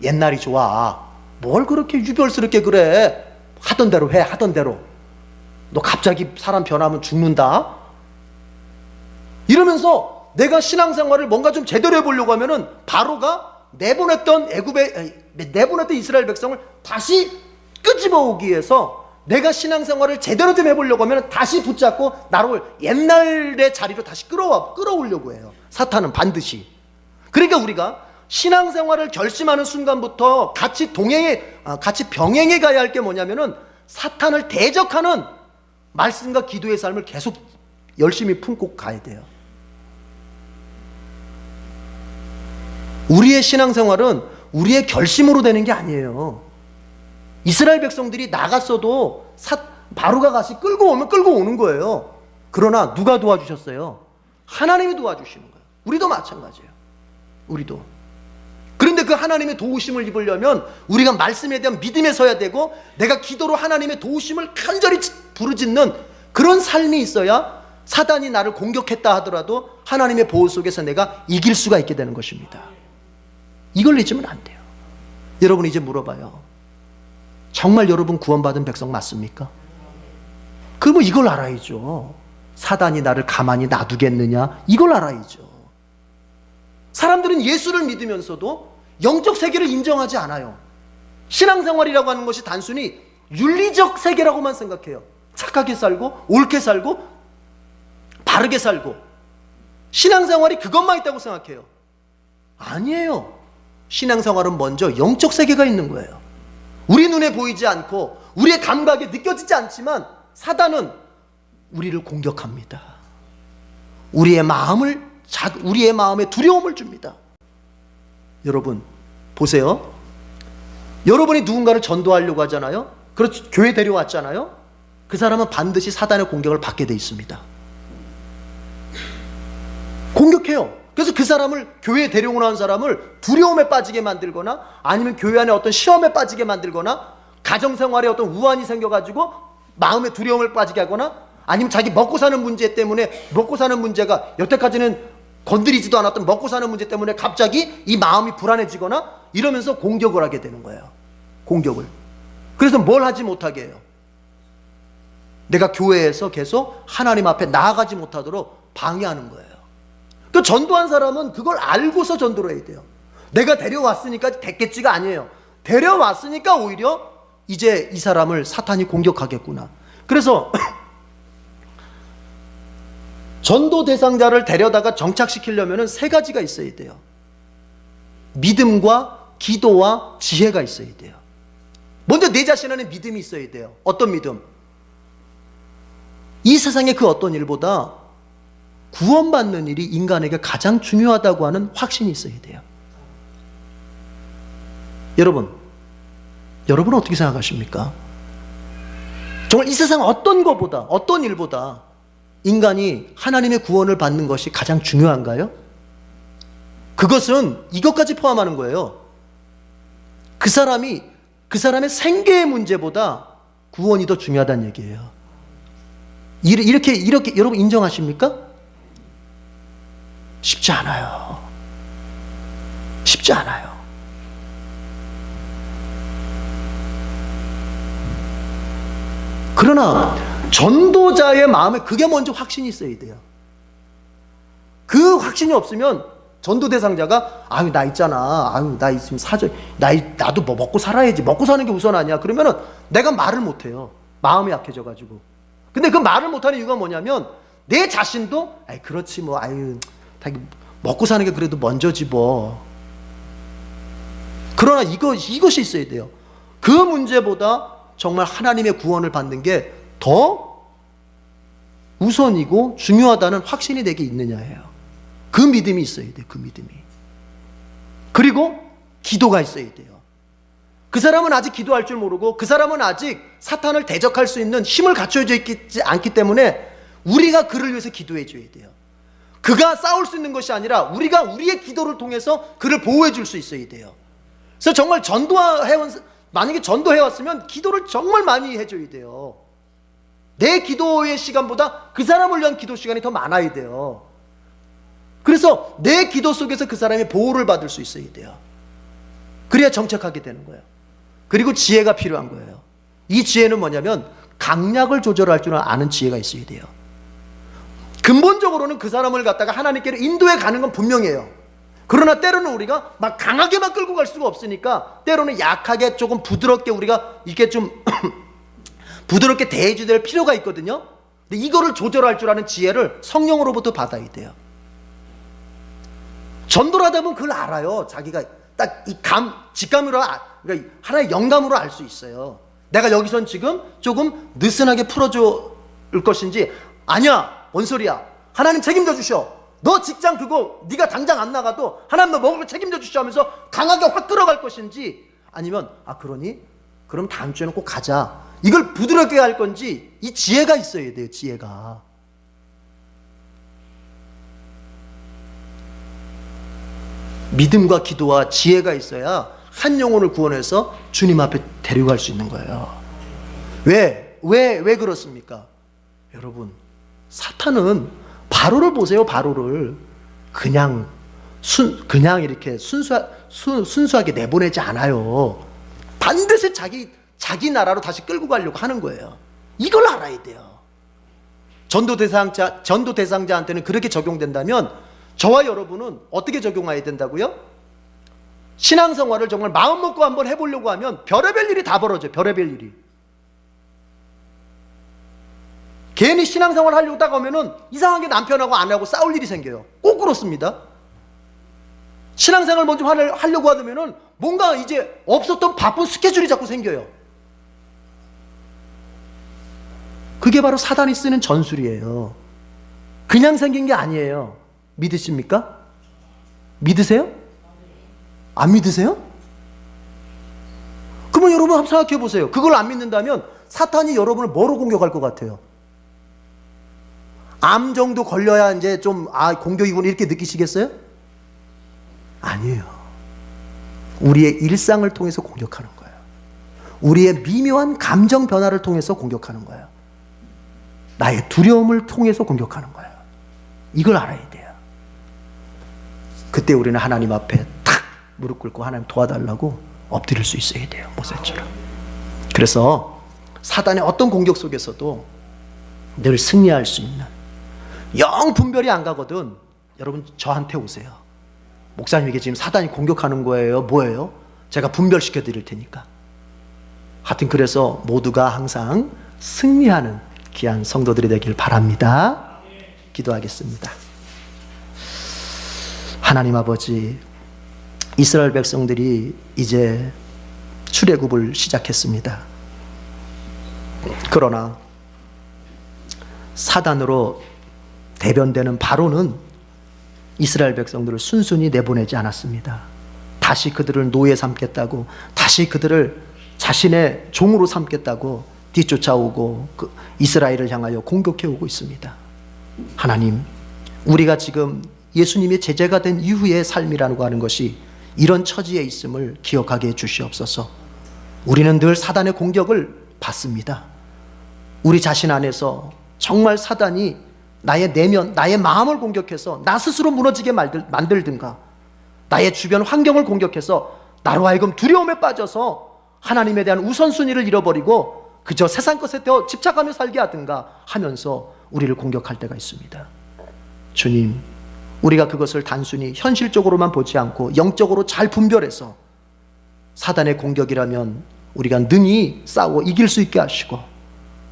옛날이 좋아. 뭘 그렇게 유별스럽게 그래? 하던 대로 해, 하던 대로. 너 갑자기 사람 변하면 죽는다? 이러면서 내가 신앙생활을 뭔가 좀 제대로 해보려고 하면은 바로가 내보냈던 이스라엘 백성을 다시 끄집어오기 위해서 내가 신앙생활을 제대로 좀 해보려고 하면 다시 붙잡고 나를 옛날의 자리로 다시 끌어오려고 해요. 사탄은 반드시. 그러니까 우리가 신앙생활을 결심하는 순간부터 같이 병행해 가야 할 게 뭐냐면은 사탄을 대적하는 말씀과 기도의 삶을 계속 열심히 품고 가야 돼요. 우리의 신앙생활은 우리의 결심으로 되는 게 아니에요. 이스라엘 백성들이 나갔어도 바로가 다시 끌고 오는 거예요. 그러나 누가 도와주셨어요? 하나님이 도와주시는 거예요. 우리도 마찬가지예요. 우리도. 그런데 그 하나님의 도우심을 입으려면 우리가 말씀에 대한 믿음에 서야 되고 내가 기도로 하나님의 도우심을 간절히 부르짖는 그런 삶이 있어야 사단이 나를 공격했다 하더라도 하나님의 보호 속에서 내가 이길 수가 있게 되는 것입니다. 이걸 잊으면 안 돼요. 여러분 이제 물어봐요. 정말 여러분 구원받은 백성 맞습니까? 그러면 이걸 알아야죠. 사단이 나를 가만히 놔두겠느냐? 이걸 알아야죠. 사람들은 예수를 믿으면서도 영적 세계를 인정하지 않아요. 신앙생활이라고 하는 것이 단순히 윤리적 세계라고만 생각해요. 착하게 살고 옳게 살고 바르게 살고 신앙생활이 그것만 있다고 생각해요. 아니에요. 신앙생활은 먼저 영적 세계가 있는 거예요. 우리 눈에 보이지 않고 우리의 감각에 느껴지지 않지만 사단은 우리를 공격합니다. 우리의 마음에 두려움을 줍니다. 여러분 보세요. 여러분이 누군가를 전도하려고 하잖아요. 그렇죠. 교회 데려왔잖아요. 그 사람은 반드시 사단의 공격을 받게 돼 있습니다. 공격해요. 그래서 그 사람을 교회에 데려오는 사람을 두려움에 빠지게 만들거나 아니면 교회 안에 어떤 시험에 빠지게 만들거나 가정생활에 어떤 우환이 생겨가지고 마음에 두려움을 빠지게 하거나 아니면 자기 먹고 사는 문제 때문에 먹고 사는 문제가 여태까지는 건드리지도 않았던 먹고 사는 문제 때문에 갑자기 이 마음이 불안해지거나 이러면서 공격을 하게 되는 거예요. 공격을. 그래서 뭘 하지 못하게 해요. 내가 교회에서 계속 하나님 앞에 나아가지 못하도록 방해하는 거예요. 그 전도한 사람은 그걸 알고서 전도를 해야 돼요. 내가 데려왔으니까 됐겠지가 아니에요. 데려왔으니까 오히려 이제 이 사람을 사탄이 공격하겠구나. 그래서 전도 대상자를 데려다가 정착시키려면 세 가지가 있어야 돼요. 믿음과 기도와 지혜가 있어야 돼요. 먼저 내 자신 안에 믿음이 있어야 돼요. 어떤 믿음? 이 세상의 그 어떤 일보다 구원받는 일이 인간에게 가장 중요하다고 하는 확신이 있어야 돼요. 여러분은 어떻게 생각하십니까? 정말 이 세상 어떤 것보다, 어떤 일보다 인간이 하나님의 구원을 받는 것이 가장 중요한가요? 그것은 이것까지 포함하는 거예요. 그 사람의 생계의 문제보다 구원이 더 중요하다는 얘기예요. 이렇게 여러분 인정하십니까? 쉽지 않아요. 쉽지 않아요. 그러나 전도자의 마음에 그게 먼저 확신이 있어야 돼요. 그 확신이 없으면 전도 대상자가 아유 나 있잖아. 아유 나 있으면 나도 뭐 먹고 살아야지. 먹고 사는 게 우선 아니야. 그러면은 내가 말을 못 해요. 마음이 약해져 가지고. 근데 그 말을 못 하는 이유가 뭐냐면 내 자신도 아이 그렇지 뭐 아유 먹고 사는 게 그래도 먼저지 뭐. 그러나 이것이 있어야 돼요. 그 문제보다 정말 하나님의 구원을 받는 게 더 우선이고 중요하다는 확신이 내게 있느냐예요. 그 믿음이 있어야 돼요. 그 믿음이. 그리고 기도가 있어야 돼요. 그 사람은 아직 기도할 줄 모르고 그 사람은 아직 사탄을 대적할 수 있는 힘을 갖춰져 있지 않기 때문에 우리가 그를 위해서 기도해 줘야 돼요. 그가 싸울 수 있는 것이 아니라 우리가 우리의 기도를 통해서 그를 보호해 줄 수 있어야 돼요. 그래서 정말 만약에 전도해왔으면 기도를 정말 많이 해줘야 돼요. 내 기도의 시간보다 그 사람을 위한 기도 시간이 더 많아야 돼요. 그래서 내 기도 속에서 그 사람의 보호를 받을 수 있어야 돼요. 그래야 정착하게 되는 거예요. 그리고 지혜가 필요한 거예요. 이 지혜는 뭐냐면 강약을 조절할 줄 아는 지혜가 있어야 돼요. 근본적으로는 그 사람을 갖다가 하나님께로 인도해 가는 건 분명해요. 그러나 때로는 우리가 막 강하게만 끌고 갈 수가 없으니까 때로는 약하게 조금 부드럽게 우리가 이렇게 좀 부드럽게 대해줘야 될 필요가 있거든요. 근데 이거를 조절할 줄 아는 지혜를 성령으로부터 받아야 돼요. 전도를 하다 보면 그걸 알아요. 자기가 딱 이 직감으로, 그러니까 하나의 영감으로 알 수 있어요. 내가 여기선 지금 조금 느슨하게 풀어줄 것인지, 아니야, 뭔 소리야, 하나님 책임져 주셔, 너 직장 그거 네가 당장 안 나가도 하나님 너 먹을 거 책임져 주셔 하면서 강하게 확 끌어갈 것인지, 아니면 그러니? 그럼 다음 주에는 꼭 가자, 이걸 부드럽게 할 건지, 이 지혜가 있어야 돼요. 지혜가. 믿음과 기도와 지혜가 있어야 한 영혼을 구원해서 주님 앞에 데려갈 수 있는 거예요. 왜 그렇습니까? 여러분, 사탄은 바로를 보세요. 바로를 그냥 이렇게 순수하게 내보내지 않아요. 반드시 자기 나라로 다시 끌고 가려고 하는 거예요. 이걸 알아야 돼요. 전도 대상자한테는 그렇게 적용된다면 저와 여러분은 어떻게 적용해야 된다고요? 신앙생활을 정말 마음 먹고 한번 해보려고 하면 별의별 일이 다 벌어져요. 별의별 일이. 괜히 신앙생활 하려고 딱 하면은 이상하게 남편하고 아내하고 싸울 일이 생겨요. 꼭 그렇습니다. 신앙생활 먼저 하려고 하면은 뭔가 이제 없었던 바쁜 스케줄이 자꾸 생겨요. 그게 바로 사단이 쓰는 전술이에요. 그냥 생긴 게 아니에요. 믿으십니까? 믿으세요? 안 믿으세요? 그러면 여러분 한번 생각해 보세요. 그걸 안 믿는다면 사탄이 여러분을 뭐로 공격할 것 같아요? 암 정도 걸려야 이제 좀 공격이구나 이렇게 느끼시겠어요? 아니에요. 우리의 일상을 통해서 공격하는 거예요. 우리의 미묘한 감정 변화를 통해서 공격하는 거예요. 나의 두려움을 통해서 공격하는 거예요. 이걸 알아야 돼요. 그때 우리는 하나님 앞에 탁 무릎 꿇고 하나님 도와달라고 엎드릴 수 있어야 돼요. 모세처럼. 그래서 사단의 어떤 공격 속에서도 늘 승리할 수 있는, 영 분별이 안 가거든, 여러분 저한테 오세요. 목사님에게 지금 사단이 공격하는 거예요, 뭐예요? 제가 분별시켜 드릴 테니까. 하여튼 그래서 모두가 항상 승리하는 귀한 성도들이 되길 바랍니다. 기도하겠습니다. 하나님 아버지, 이스라엘 백성들이 이제 출애굽을 시작했습니다. 그러나 사단으로 대변되는 바로는 이스라엘 백성들을 순순히 내보내지 않았습니다. 다시 그들을 노예 삼겠다고, 다시 그들을 자신의 종으로 삼겠다고 뒤쫓아오고 이스라엘을 향하여 공격해오고 있습니다. 하나님, 우리가 지금 예수님의 제자가 된 이후의 삶이라고 하는 것이 이런 처지에 있음을 기억하게 해 주시옵소서. 우리는 늘 사단의 공격을 받습니다. 우리 자신 안에서 정말 사단이 나의 내면, 나의 마음을 공격해서 나 스스로 무너지게 만들든가, 나의 주변 환경을 공격해서 나로 하여금 두려움에 빠져서 하나님에 대한 우선순위를 잃어버리고 그저 세상 것에 더 집착하며 살게 하든가 하면서 우리를 공격할 때가 있습니다. 주님, 우리가 그것을 단순히 현실적으로만 보지 않고 영적으로 잘 분별해서 사단의 공격이라면 우리가 능히 싸워 이길 수 있게 하시고,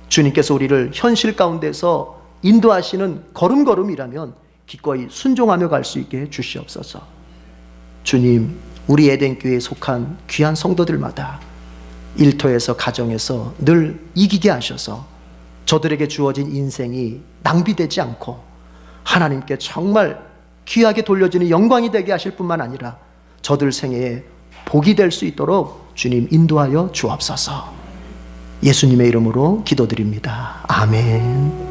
주님께서 우리를 현실 가운데서 인도하시는 걸음걸음이라면 기꺼이 순종하며 갈 수 있게 해 주시옵소서. 주님, 우리 에덴교회에 속한 귀한 성도들마다 일터에서 가정에서 늘 이기게 하셔서 저들에게 주어진 인생이 낭비되지 않고 하나님께 정말 귀하게 돌려지는 영광이 되게 하실 뿐만 아니라 저들 생애에 복이 될 수 있도록 주님 인도하여 주옵소서. 예수님의 이름으로 기도드립니다. 아멘.